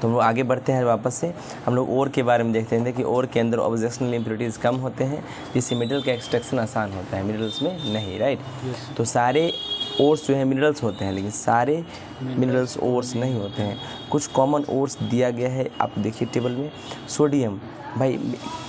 तो हम लोग आगे बढ़ते हैं वापस से, हम लोग ओर के बारे में देखते हैं कि ओर के अंदर ऑब्जेक्शनल इम्प्योरिटीज़ कम होते हैं, जिससे मिनरल का एक्सट्रैक्शन आसान होता है, मिनरल्स में नहीं, राइट। तो सारे ओर्स जो है मिनरल्स होते हैं, लेकिन सारे मिनरल्स ओर्स नहीं होते हैं। कुछ कॉमन ओर्स दिया गया है, आप देखिए टेबल में। सोडियम, भाई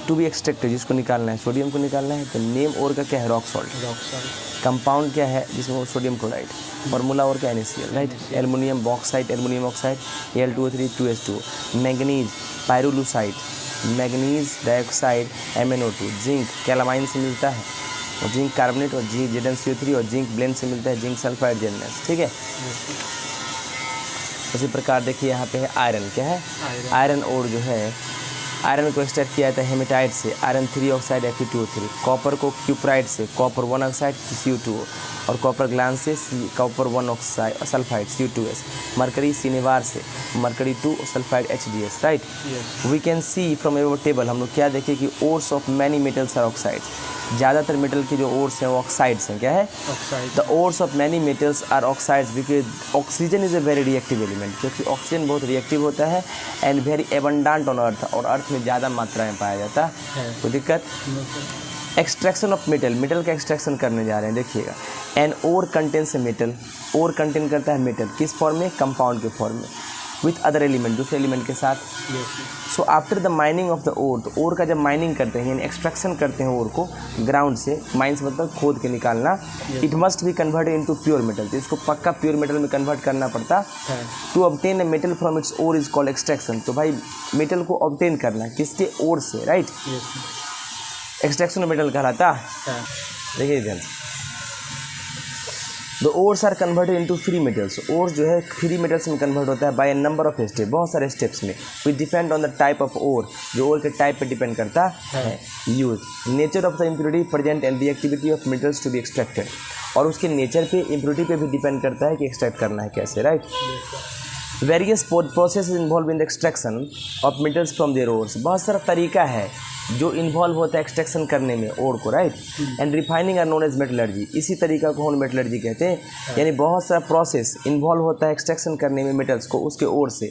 टू बी एक्सट्रैक्टेड, जिसको निकालना है, सोडियम को निकालना है, तो नेम ओर का क्या है, रॉक सॉल्ट। कंपाउंड क्या है, जिसमें सोडियम क्लोराइड, फॉर्मूला और क्या, NaCl, right. Aluminium bauxite, aluminium oxide, Al2O3 2H2O। Manganese pyrolusite, manganese dioxide MnO2। Zinc calamine से मिलता है, और जिंक कार्बोनेट और ZnCO3 और जिंक ब्लेंड से मिलता है, जिंक सल्फाइड ZnS, ठीक है। उसी प्रकार देखिए यहाँ पे है आयरन, क्या है, आयरन ओर जो है, आयरन को एक्सट्रैक्ट किया जाता है हेमेटाइट से, आयरन 3 ऑक्साइड Fe2O3। कॉपर को क्यूप्राइट से, कॉपर 1 ऑक्साइड CO2, और कॉपर ग्लांस से copper 1 oxide sulphide CO2S। Mercury cinnabar से mercury 2 sulphide HDS, right. We can see from ever table, हम लोग क्या देखें कि ores of many metals are oxides. ज़्यादातर मेटल के जो ओर्स हैं वो ऑक्साइड्स हैं, क्या है, the ores of many metals are oxides because oxygen is a very reactive element, क्योंकि ऑक्सीजन बहुत रिएक्टिव होता है, and very abundant on earth, और अर्थ में ज़्यादा मात्रा में पाया जाता है। कोई दिक्कत। एक्सट्रैक्शन ऑफ मेटल, मेटल का एक्सट्रैक्शन करने जा रहे हैं, देखिएगा। An ore contains a metal, ore contain करता है मेटल, किस फॉर्म में, कंपाउंड के फॉर्म में, विथ अदर एलिमेंट, दूसरे एलिमेंट के साथ। So after the mining of the ore, तो ओर का जब माइनिंग करते हैं, यानी एक्सट्रैक्शन करते हैं ओर को ग्राउंड से, माइंस मतलब खोद के निकालना, it must be converted into pure metal, तो इसको पक्का प्योर मेटल में कन्वर्ट करना पड़ता है। To obtain a metal from its ore is called extraction, तो भाई मेटल को ऑब्टेन करना है किसके, ओर से, राइट। एक्सट्रैक्शन ऑफ मेटल कहलाता है। देखिए ध्यान से, the ores are converted into free metals, ores जो है फ्री मेटल्स में कन्वर्ट होता है by a number of step, बहुत सारे स्टेप्स में। We depend on the type of ore, जो ओर के टाइप पे डिपेंड करता है। Use nature of the impurity present and the activity of metals to be extracted, और उसके नेचर पे, इम्प्योरिटी पे भी डिपेंड करता है कि एक्सट्रैक्ट करना है कैसे, right. Various process involve in the extraction of metals from their ores, बहुत सारा तरीका है जो इन्वॉल्व होता है एक्सट्रैक्शन करने में ओर को, right. And refining are known as metallurgy, इसी तरीका को हम मेटलर्जी कहते हैं, यानी बहुत सारा प्रोसेस इन्वॉल्व होता है एक्सट्रैक्शन करने में मेटल्स को उसके ओर से,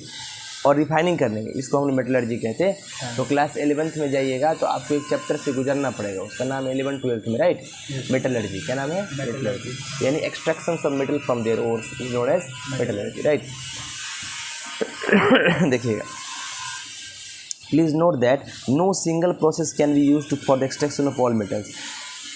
और रिफाइनिंग करने में, इसको हम मेटलर्जी कहते हैं। तो क्लास 11th में जाइएगा तो आपको एक चैप्टर से गुजरना पड़ेगा, उसका नाम है 11th 12th में, राइट, मेटलर्जी। क्या नाम है, मेटलर्जी, यानी extraction of metal from their ores is known as metallurgy, right. देखिएगा, please note that no single process can be use for the extraction of all metals.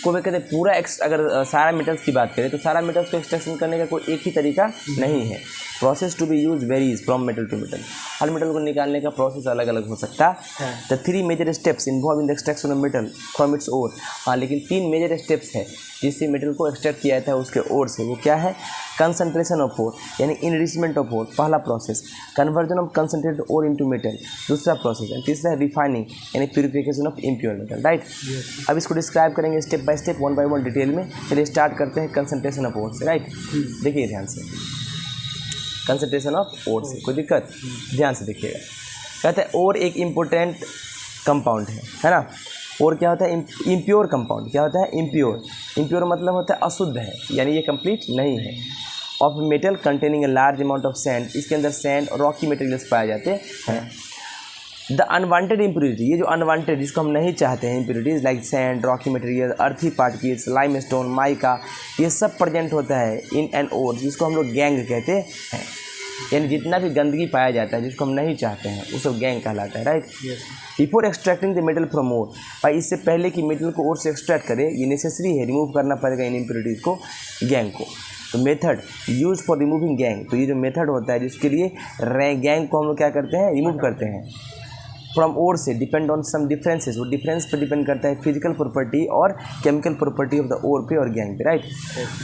को वे कहते हैं पूरा अगर सारा मेटल्स की बात करें तो सारा मेटल्स को एक्सट्रैक्शन करने का कोई एक ही तरीका नहीं है। Process to be use varies from metal to metal, हर मेटल को निकालने का प्रोसेस अलग अलग हो सकता है। The 3 major steps involve in the extraction of metal from its ore, हाँ लेकिन 3 मेजर स्टेप्स है जिससे मेटल को एक्सट्रैक्ट किया जाता है उसके ओर से, वो क्या है, कंसंट्रेशन ऑफ ओर यानी इनरिचमेंट ऑफ ओर, पहला process, conversion of concentrated ore into metal, दूसरा प्रोसेस, एंड तीसरा रिफाइनिंग यानी purification of impure metal, right. अब इसको डिस्क्राइब करेंगे step by step, 1 by 1 detail में। चलिए स्टार्ट करते हैं कंसंट्रेशन ऑफ ओर से, राइट। देखिए ध्यान से, कंसंट्रेशन ऑफ ओर से, कोई दिक्कत, ध्यान से देखिएगा। कहते हैं ओर एक इम्पोर्टेंट कंपाउंड है ना। और क्या होता है, इम्प्योर कंपाउंड, क्या होता है, इम्प्योर, इम्प्योर मतलब होता है अशुद्ध है, यानी ये कंप्लीट नहीं है। Of metal containing a large amount of sand, इसके अंदर सैंड और रॉकी मटेरियल्स पाए जाते हैं। द अनवांटेड इम्प्योरिटी, ये जो अनवांटेड जिसको हम नहीं चाहते हैं impurities like sand, Rocky material, अर्थी पार्टिकल्स, लाइमस्टोन, माइका, ये सब प्रेजेंट होता है इन एन ओर, जिसको हम लोग गैंग कहते हैं। यानी जितना भी गंदगी पाया जाता है जिसको हम नहीं चाहते हैं वो सब गैंग कहलाता है, right. Before extracting the metal from ore, भाई इससे पहले कि मेटल को ओर से एक्सट्रैक्ट करें ये नेसेसरी है, रिमूव करना पड़ेगा इन इम्प्योरिटीज़ को, गैंग को। तो method use for removing gang, तो ये जो मेथड होता है जिसके लिए गैंग को हम लोग क्या करते हैं, रिमूव करते हैं फ्रॉम ओर से, डिपेंड ऑन सम डिफरेंसेस, वो डिफरेंस पर डिपेंड करता है फिजिकल प्रॉपर्टी और chemical property of the ore पे और गैंग पे, right.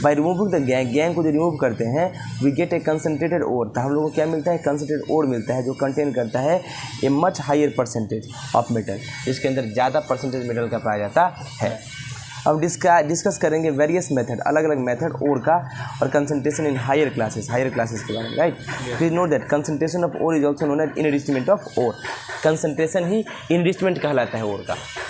By removing the gangue, gangue को जो रिमूव करते हैं we get a concentrated ore, तो हम लोगों को क्या मिलता है, कंसनट्रेटेड ओर मिलता है जो कंटेन करता है a much higher percentage of metal, जिसके अंदर ज़्यादा परसेंटेज मेटल का पाया जाता है। हम डिस्कस करेंगे वेरियस मेथड, अलग अलग मेथड ओर का और कंसंट्रेशन इन हायर क्लासेस के बारे में, right. Please note that concentration of ore is also known as enrichment of ore. Concentration ही इनरिचमेंट कहलाता है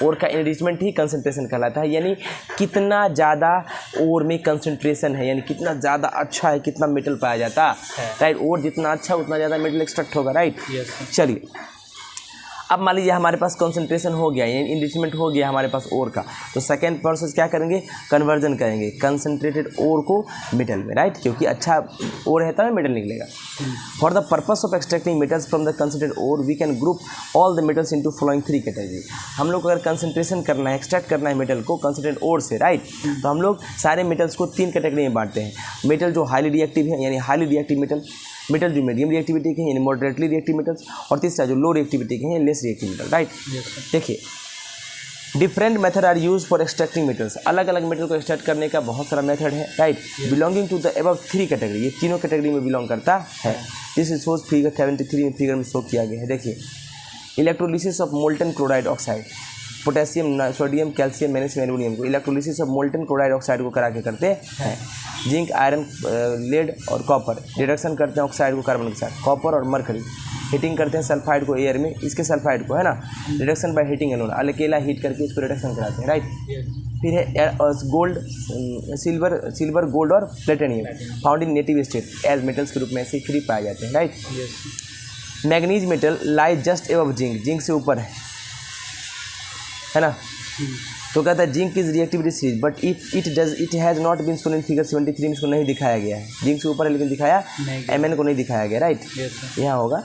ओर का इनरिचमेंट ही कंसंट्रेशन कहलाता है, यानी कितना ज़्यादा ओर में कंसंट्रेशन है, यानी कितना ज़्यादा अच्छा है, कितना मेटल पाया जाता है, राइट। ओर जितना अच्छा उतना ज़्यादा मेटल एक्सट्रैक्ट होगा, राइट। चलिए अब मान लीजिए हमारे पास कंसंट्रेशन हो गया, यानी इनरिचमेंट हो गया हमारे पास ओर का, तो सेकेंड प्रोसेस क्या करेंगे, कन्वर्जन करेंगे कंसंट्रेटेड ओर को मेटल में, राइट, क्योंकि अच्छा ओर है तब मेटल निकलेगा। For the purpose of extracting metals from the concentrated ore we can group all the metals into following 3 category. हम लोग को अगर कंसंट्रेशन करना है, एक्सट्रैक्ट करना है मेटल को कंसंट्रेटेड ओर से, राइट, तो हम लोग सारे मेटल्स को 3 कैटेगरी में बांटते हैं। मेटल जो हाईली रिएक्टिव है, यानी हाईली रिएक्टिव मेटल जो मीडियम रिएक्टिविटी के हैं, यानी मॉडरेटली रिएक्टिव मेटल्स, और तीसरा जो लो रिएक्टिविटी के हैं, लेस रिएक्टिव मेटल, राइट। देखिए different method are use for extracting metals, अलग अलग मेटल को एक्सट्रैक्ट करने का बहुत सारा मेथड है, right, belonging to the above 3 category, ये तीनों कैटेगरी में बिलोंग करता है। दिस इज शोज फिगर 73 में, फिगर में शो किया गया है। देखिए electrolysis of molten chloride oxide, potassium, sodium, calcium, magnesium, aluminium को electrolysis of molten chloride oxide को करा के करते हैं। जिंक, आयरन, लेड और कॉपर रिडक्शन करते हैं ऑक्साइड को कार्बन के साथ, कॉपर और मरकरी हीटिंग करते हैं सल्फाइड को एयर में, इसके सल्फाइड को, है ना, रिडक्शन बाय हीटिंग एलोन, अकेला हीट करके इसको रिडक्शन कराते हैं, राइट। फिर है गोल्ड, सिल्वर, गोल्ड और platinum found in native state as metals के रूप में ऐसे फ्री पाए जाते हैं, right. Manganese metal lie just above zinc, zinc से ऊपर है ना, तो कहता है zinc is reactivity series but it has not been shown in figure 73 में, इसको नहीं दिखाया गया है, जिंक से ऊपर है लेकिन दिखाया Mn को नहीं दिखाया गया, राइट, यहाँ होगा,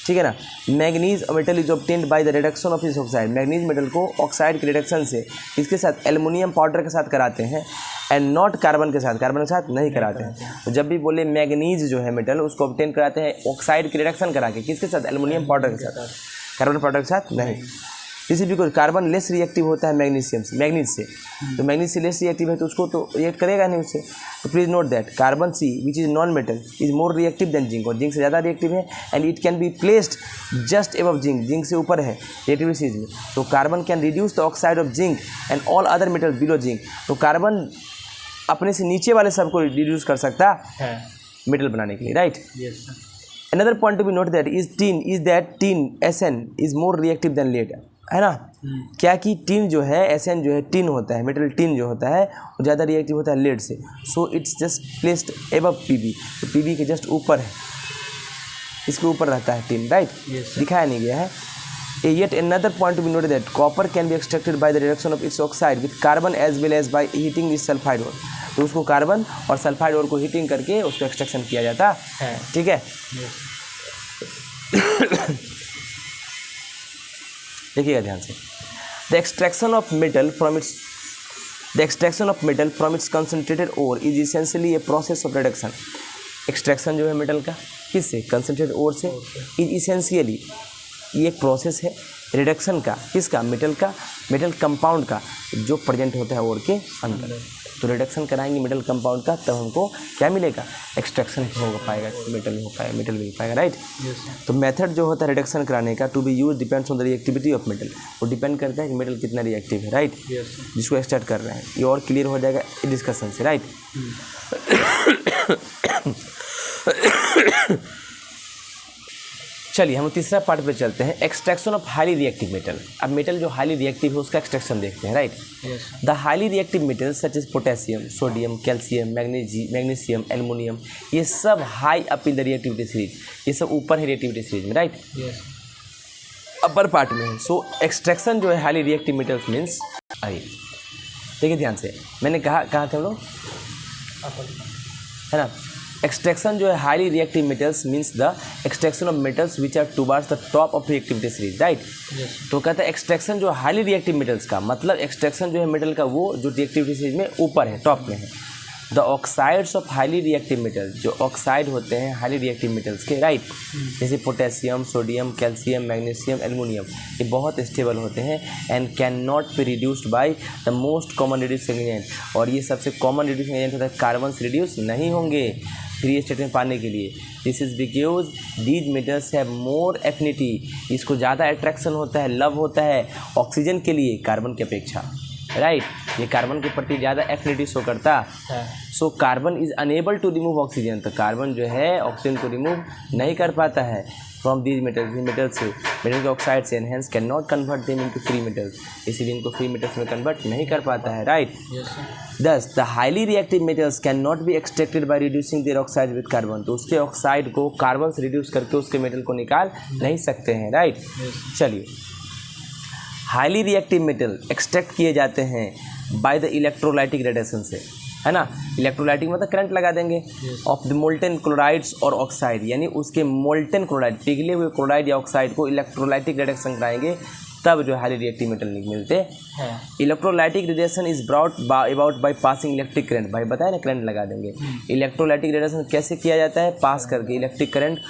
ठीक है ना। Manganese metal is obtained by the reduction of इस ऑक्साइड, मैग्नीज मेटल को ऑक्साइड के रिडक्शन से इसके साथ एल्युमिनियम पाउडर के साथ कराते हैं, एंड नॉट कार्बन के साथ नहीं कराते हैं। तो जब भी बोले मैग्नीज जो है मेटल उसको ऑब्टेन कराते हैं ऑक्साइड के रिडक्शन करा के, किसके साथ, एल्युमिनियम पाउडर के साथ, कार्बन पाउडर के साथ नहीं। इसी बिकॉज कार्बन लेस रिएक्टिव होता है मैग्नीज से, तो मैग्नीज से लेस रिएक्टिव है तो उसको तो रिएक्ट करेगा नहीं उससे। तो please note that carbon C which is non metal is more reactive than zinc, और जिंक से ज़्यादा रिएक्टिव है, and it can be placed just above zinc, zinc से ऊपर है रिएक्टिविटी सीरीज में। तो carbon can reduce the oxide of zinc and all other metals below zinc, तो कार्बन अपने से नीचे वाले सब को रिड्यूस कर सकता है मेटल बनाने के लिए, right. Another point to be noted that tin SN is more reactive than lead, है ना। क्या कि टिन जो है, SN जो है टिन होता है, मेटल टिन जो होता है वो ज़्यादा रिएक्टिव होता है लेड से, so it's just placed above PB, तो PB के जस्ट ऊपर है, इसके ऊपर रहता है टिन, राइट, दिखाया नहीं गया है। Yet another point to be noted that copper can be extracted by the reduction of its oxide with carbon as well as by heating its sulfide ore, तो उसको कार्बन और सल्फाइड ओर को heating करके उसको एक्सट्रैक्शन किया जाता है, ठीक है। देखिएगा ध्यान से, the extraction of metal from its concentrated ore is essentially a process of reduction. Extraction जो है मेटल का किससे, कंसंट्रेटेड ओर से, इज इसेंशियली ये एक प्रोसेस है रिडक्शन का, किसका, मेटल कंपाउंड का जो प्रेजेंट होता है ओर के अंदर। तो रिडक्शन कराएंगे मेटल कंपाउंड का, तब हमको क्या मिलेगा, एक्सट्रैक्शन हो पाएगा, मेटल मिल पाएगा, राइट। तो मेथड जो होता है रिडक्शन कराने का to be use depends on the reactivity of metal, वो डिपेंड करता है कि मेटल कितना रिएक्टिव है, राइट, जिसको एक्सट्रैक्ट कर रहे हैं। ये और क्लियर हो जाएगा डिस्कशन से, राइट। चलिए हम तीसरा पार्ट पे चलते हैं, extraction of highly reactive metal. अब मेटल जो हाईली रिएक्टिव है उसका एक्सट्रैक्शन देखते हैं, right. The highly reactive metals such as potassium, sodium, calcium, magnesium, aluminium, ये सब high up in the reactivity series, ये सब ऊपर है रिएक्टिविटी सीरीज में, राइट, अपर पार्ट में है। सो एक्सट्रैक्शन जो है हाईली रिएक्टिव मेटल्स मीन्स, अरे देखिए ध्यान से, मैंने कहा थे हम लोग, है ना। एक्सट्रैक्शन जो है highly reactive metals means the extraction of metals which are towards the top of reactivity series, right. तो कहता है एक्सट्रैक्शन जो हाईली रिएक्टिव मेटल्स का मतलब एक्सट्रैक्शन जो है मेटल का वो जो रिएक्टिविटी सीरीज में ऊपर है, टॉप में है। The oxides of highly reactive metals, जो ऑक्साइड होते हैं हाईली रिएक्टिव मेटल्स के, राइट, जैसे potassium, sodium, calcium, magnesium, aluminium, ये बहुत स्टेबल होते हैं and can not be reduced by the most common reducing agent, और ये सबसे कॉमन रिड्यूसिंग एजेंट होता है, कार्बन से रिड्यूस नहीं होंगे फ्री स्टेट में पाने के लिए। This is because these metals have more affinity, इसको ज़्यादा अट्रैक्शन होता है, लव होता है ऑक्सीजन के लिए कार्बन की अपेक्षा, राइट। ये कार्बन के प्रति ज़्यादा एफिनिटी शो करता है। So carbon is unable to remove oxygen, तो कार्बन जो है ऑक्सीजन को रिमूव नहीं कर पाता है फ्रॉम दीज मेटल्स से, मेटल के ऑक्साइड से, and hence can not convert them into free metals, इसीलिए इनको फ्री मेटल्स में कन्वर्ट नहीं कर पाता है, right. Thus, the highly reactive metals cannot be extracted by reducing their oxide with carbon, तो उसके ऑक्साइड को कार्बन से रिड्यूस करके उसके मेटल को निकाल नहीं सकते हैं, राइट। चलिए, हाईली रिएक्टिव मेटल एक्सट्रैक्ट किए जाते हैं बाय द इलेक्ट्रोलाइटिक रेडिएशन से, है ना। इलेक्ट्रोलाइटिक मतलब करंट लगा देंगे ऑफ द मोल्टेन क्लोराइड्स और ऑक्साइड, यानी उसके मोल्टेन क्लोराइड, पिघले हुए क्लोराइड या ऑक्साइड को इलेक्ट्रोलाइटिक रेडिएशन कराएंगे, तब जो हाईली रिएक्टिव मेटल मिलते हैं। Electrolytic radiation is brought about by passing electric current, भाई बताया ना, करंट लगा देंगे। इलेक्ट्रोलाइटिक रेडिएशन कैसे किया जाता है? पास करके electric current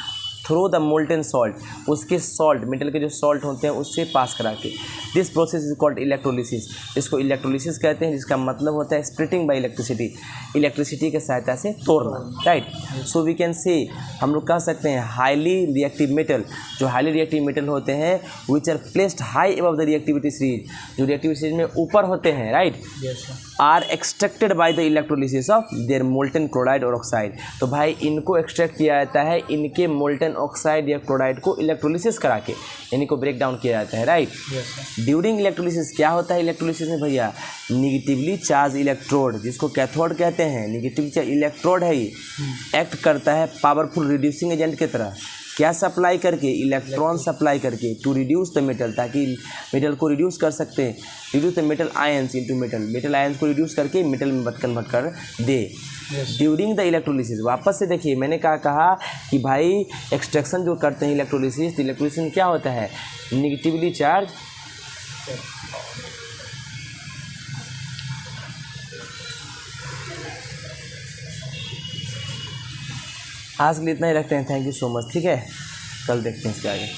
through the molten salt, उसके सॉल्ट, मेटल के जो सॉल्ट होते हैं उससे पास करा के। This process is called electrolysis, इसको इलेक्ट्रोलिसिस कहते हैं, जिसका मतलब होता है स्प्लिटिंग बाय इलेक्ट्रिसिटी, इलेक्ट्रिसिटी के सहायता से तोड़ना, right. So we can say, हम लोग कह सकते हैं हाईली रिएक्टिव मेटल, जो हाईली रिएक्टिव मेटल होते हैं which are placed high above the reactivity series, जो रिएक्टिविटी सीरीज में ऊपर होते हैं, right, are extracted by the electrolysis of their molten chloride और ऑक्साइड। तो भाई इनको एक्सट्रैक्ट किया जाता है इनके मोल्टेन ऑक्साइड या क्लोराइड को इलेक्ट्रोलिसिस करा के, इनको ब्रेक डाउन किया जाता है, राइट। ड्यूरिंग इलेक्ट्रोलिसिस क्या होता है इलेक्ट्रोलिसिस में भैया? निगेटिवली चार्ज इलेक्ट्रोड, जिसको कैथोड कहते हैं, निगेटिव चार्ज इलेक्ट्रोड है ये, एक्ट करता है पावरफुल रिड्यूसिंग एजेंट की तरह। क्या सप्लाई करके? इलेक्ट्रॉन सप्लाई करके, टू रिड्यूस द मेटल, ताकि मेटल को रिड्यूस कर सकते हैं, reduce the metal ions into metal, metal ions को रिड्यूस करके मेटल में कन्वर्ट कर दे। ड्यूरिंग द इलेक्ट्रोलिसिस, वापस से देखिए मैंने कहा कि भाई एक्सट्रैक्शन जो करते हैं इलेक्ट्रोलिसिस, तो इलेक्ट्रोलिसिस में क्या होता है? निगेटिवली चार्ज आज के लिए इतना ही रखते हैं। थैंक यू सो मच, ठीक है, कल देखते हैं इसके आगे।